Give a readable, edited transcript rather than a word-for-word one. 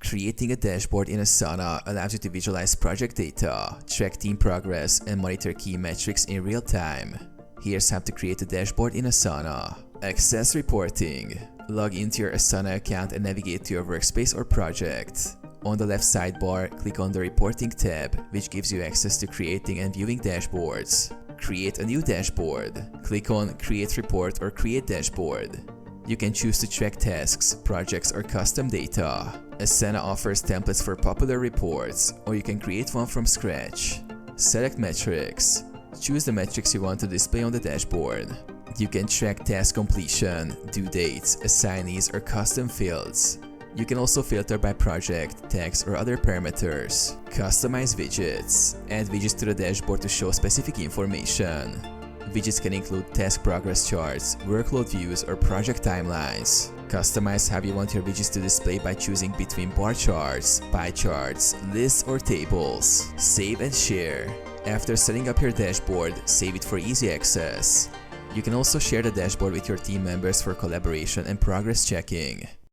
Creating a dashboard in Asana allows you to visualize project data, track team progress, and monitor key metrics in real time. Here's how to create a dashboard in Asana. Access reporting. Log into your Asana account and navigate to your workspace or project. On the left sidebar, click on the Reporting tab, which gives you access to creating and viewing dashboards. Create a new dashboard. Click on Create Report or Create Dashboard. You can choose to track tasks, projects, or custom data. Asana offers templates for popular reports, or you can create one from scratch. Select metrics. Choose the metrics you want to display on the dashboard. You can track task completion, due dates, assignees, or custom fields. You can also filter by project, text, or other parameters. Customize widgets. Add widgets to the dashboard to show specific information. Widgets can include task progress charts, workload views, or project timelines. Customize how you want your widgets to display by choosing between bar charts, pie charts, lists, or tables. Save and share. After setting up your dashboard, save it for easy access. You can also share the dashboard with your team members for collaboration and progress checking.